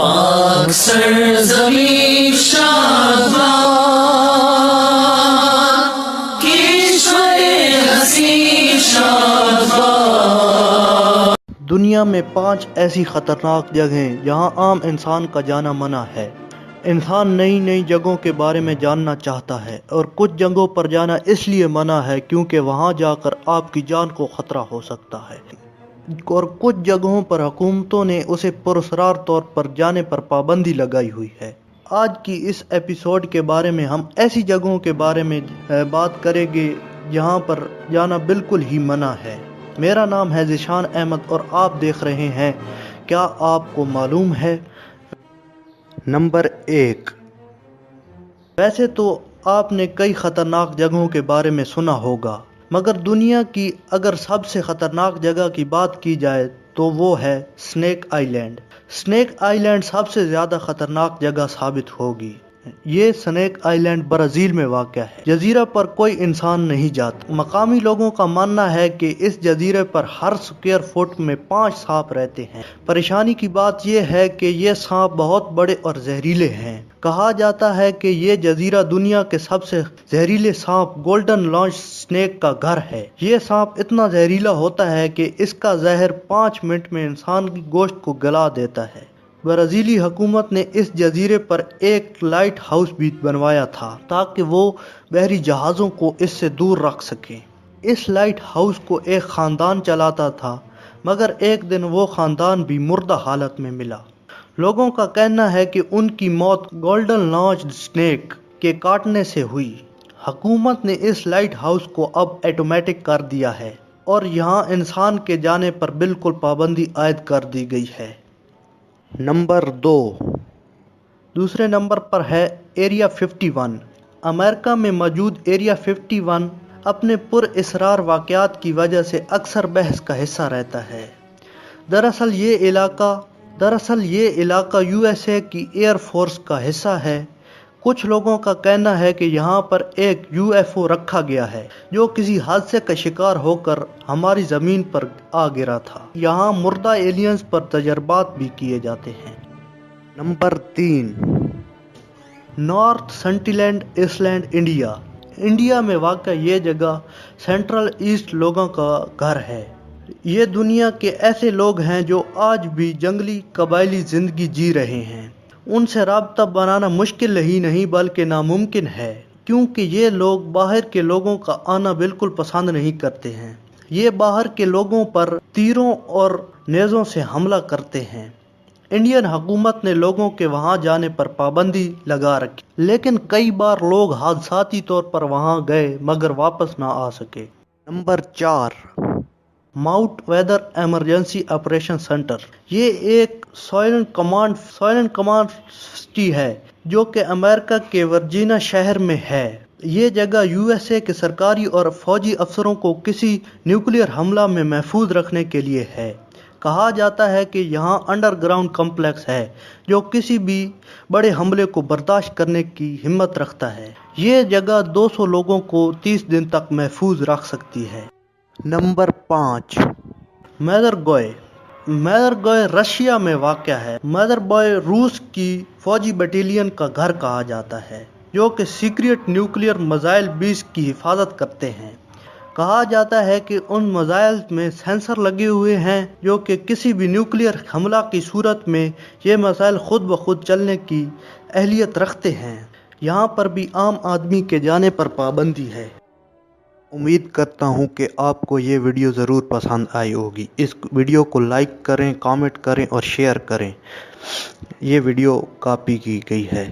پاک سرزمین شادمان کشور حسین شادمان۔ دنیا میں 5 ایسی خطرناک جگہیں جہاں عام انسان کا جانا منع ہے۔ انسان نئی نئی جگہوں کے بارے میں جاننا چاہتا ہے اور کچھ جگہوں پر جانا اس لیے منع ہے کیونکہ وہاں جا کر آپ کی جان کو خطرہ ہو سکتا ہے، اور کچھ جگہوں پر حکومتوں نے اسے پراسرار طور پر جانے پر پابندی لگائی ہوئی ہے۔ آج کی اس ایپیسوڈ کے بارے میں ہم ایسی جگہوں کے بارے میں بات کریں گے جہاں پر جانا بالکل ہی منع ہے۔ میرا نام ہے ذیشان احمد اور آپ دیکھ رہے ہیں کیا آپ کو معلوم ہے۔ نمبر 1۔ ویسے تو آپ نے کئی خطرناک جگہوں کے بارے میں سنا ہوگا، مگر دنیا کی اگر سب سے خطرناک جگہ کی بات کی جائے تو وہ ہے سنیک آئی لینڈ۔ سنیک آئی لینڈ سب سے زیادہ خطرناک جگہ ثابت ہوگی۔ یہ سنیک آئی لینڈ برازیل میں واقع ہے۔ جزیرے پر کوئی انسان نہیں جاتا۔ مقامی لوگوں کا ماننا ہے کہ اس جزیرے پر ہر سکوائر فٹ میں 5 سانپ رہتے ہیں۔ پریشانی کی بات یہ ہے کہ یہ سانپ بہت بڑے اور زہریلے ہیں۔ کہا جاتا ہے کہ یہ جزیرہ دنیا کے سب سے زہریلے سانپ گولڈن لانچ سنیک کا گھر ہے۔ یہ سانپ اتنا زہریلا ہوتا ہے کہ اس کا زہر 5 منٹ میں انسان کی گوشت کو گلا دیتا ہے۔ برازیلی حکومت نے اس جزیرے پر ایک لائٹ ہاؤس بھی بنوایا تھا تاکہ وہ بحری جہازوں کو اس سے دور رکھ سکیں۔ اس لائٹ ہاؤس کو ایک خاندان چلاتا تھا، مگر ایک دن وہ خاندان بھی مردہ حالت میں ملا۔ لوگوں کا کہنا ہے کہ ان کی موت گولڈن لانچ سنیک کے کاٹنے سے ہوئی۔ حکومت نے اس لائٹ ہاؤس کو اب آٹومیٹک کر دیا ہے اور یہاں انسان کے جانے پر بالکل پابندی عائد کر دی گئی ہے۔ نمبر 2۔ دوسرے نمبر پر ہے ایریا 51۔ امریکہ میں موجود ایریا 51 اپنے پر اسرار واقعات کی وجہ سے اکثر بحث کا حصہ رہتا ہے۔ دراصل یہ علاقہ USA کی ایئر فورس کا حصہ ہے۔ کچھ لوگوں کا کہنا ہے کہ یہاں پر ایک UFO رکھا گیا ہے جو کسی حادثے کا شکار ہو کر ہماری زمین پر آ گرا تھا۔ یہاں مردہ ایلینز پر تجربات بھی کیے جاتے ہیں۔ Number 3۔ North sentinel island India. India میں واقع یہ جگہ سینٹرل ایسٹ لوگوں کا گھر ہے۔ یہ دنیا کے ایسے لوگ ہیں جو آج بھی جنگلی قبائلی زندگی جی رہے ہیں۔ ان سے رابطہ بنانا مشکل ہی نہیں بلکہ ناممکن ہے، کیونکہ یہ لوگ باہر کے لوگوں کا آنا بالکل پسند نہیں کرتے ہیں۔ یہ باہر کے لوگوں پر تیروں اور نیزوں سے حملہ کرتے ہیں۔ انڈین حکومت نے لوگوں کے وہاں جانے پر پابندی لگا رکھی، لیکن کئی بار لوگ حادثاتی طور پر وہاں گئے مگر واپس نہ آ سکے۔ Number 4۔ Mount weather emergency operation centre. یہ ایک سائلنٹ کمانڈ فیسلٹی ہے جو کہ امریکہ کے ورجینیا شہر میں ہے۔ یہ جگہ USA کے سرکاری اور فوجی افسروں کو کسی نیوکلیئر حملہ میں محفوظ رکھنے کے لیے ہے۔ کہا جاتا ہے کہ یہاں انڈر گراؤنڈ کمپلیکس ہے جو کسی بھی بڑے حملے کو برداشت کرنے کی ہمت رکھتا ہے۔ یہ جگہ 200 لوگوں کو 30 دن تک محفوظ رکھ سکتی ہے۔ نمبر 5۔ میدرگوئے رشیا میں واقع ہے۔ میدرگوئے روس کی فوجی بٹالین کا گھر کہا جاتا ہے جو کہ سیکریٹ نیوکلیئر میزائل بیس کی حفاظت کرتے ہیں۔ کہا جاتا ہے کہ ان میزائل میں سینسر لگے ہوئے ہیں جو کہ کسی بھی نیوکلیئر حملہ کی صورت میں یہ میزائل خود بخود چلنے کی اہلیت رکھتے ہیں۔ یہاں پر بھی عام آدمی کے جانے پر پابندی ہے۔ امید کرتا ہوں کہ آپ کو یہ ویڈیو ضرور پسند آئی ہوگی۔ اس ویڈیو کو لائک کریں، کامنٹ کریں اور شیئر کریں۔ یہ ویڈیو کاپی کی گئی ہے۔